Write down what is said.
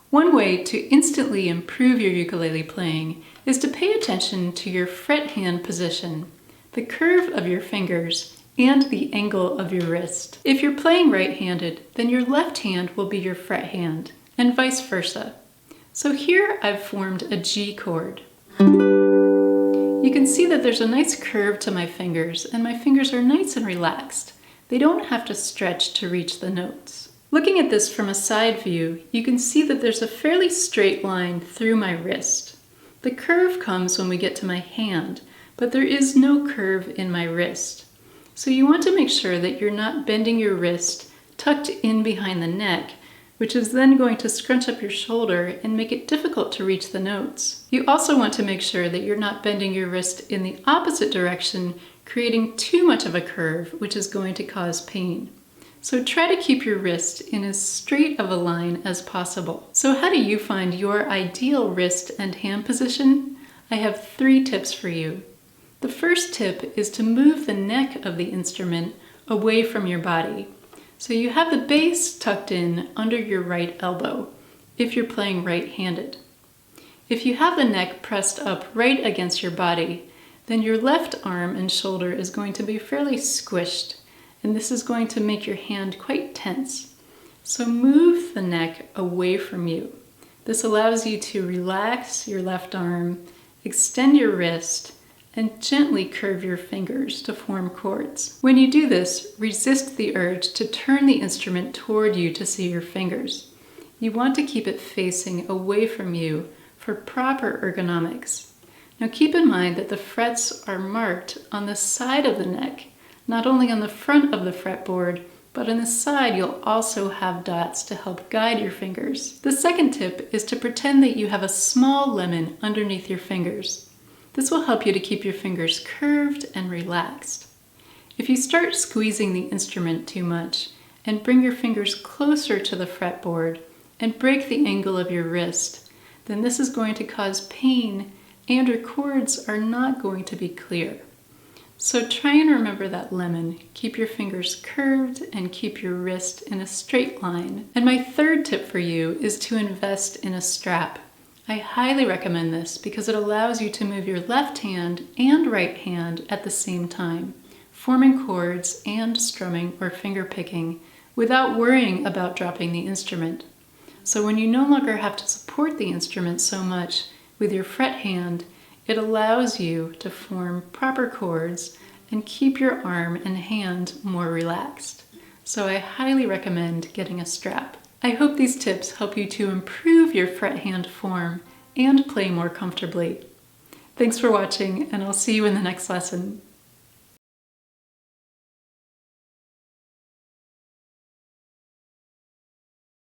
One way to instantly improve your ukulele playing is to pay attention to your fret hand position, the curve of your fingers, and the angle of your wrist. If you're playing right-handed, then your left hand will be your fret hand, and vice versa. So here I've formed a G chord. You can see that there's a nice curve to my fingers, and my fingers are nice and relaxed. They don't have to stretch to reach the notes. Looking at this from a side view, you can see that there's a fairly straight line through my wrist. The curve comes when we get to my hand, but there is no curve in my wrist. So you want to make sure that you're not bending your wrist tucked in behind the neck, which is then going to scrunch up your shoulder and make it difficult to reach the notes. You also want to make sure that you're not bending your wrist in the opposite direction, creating too much of a curve, which is going to cause pain. So try to keep your wrist in as straight of a line as possible. So how do you find your ideal wrist and hand position? I have 3 tips for you. The first tip is to move the neck of the instrument away from your body. So you have the bass tucked in under your right elbow, if you're playing right-handed. If you have the neck pressed up right against your body, then your left arm and shoulder is going to be fairly squished, and this is going to make your hand quite tense. So move the neck away from you. This allows you to relax your left arm, extend your wrist, and gently curve your fingers to form chords. When you do this, resist the urge to turn the instrument toward you to see your fingers. You want to keep it facing away from you for proper ergonomics. Now keep in mind that the frets are marked on the side of the neck, not only on the front of the fretboard, but on the side you'll also have dots to help guide your fingers. The second tip is to pretend that you have a small lemon underneath your fingers. This will help you to keep your fingers curved and relaxed. If you start squeezing the instrument too much and bring your fingers closer to the fretboard and break the angle of your wrist, then this is going to cause pain and your chords are not going to be clear. So try and remember that lemon. Keep your fingers curved and keep your wrist in a straight line. And my third tip for you is to invest in a strap. I highly recommend this because it allows you to move your left hand and right hand at the same time, forming chords and strumming or finger picking without worrying about dropping the instrument. So when you no longer have to support the instrument so much with your fret hand, it allows you to form proper chords and keep your arm and hand more relaxed. So I highly recommend getting a strap. I hope these tips help you to improve your fret hand form and play more comfortably. Thanks for watching, and I'll see you in the next lesson.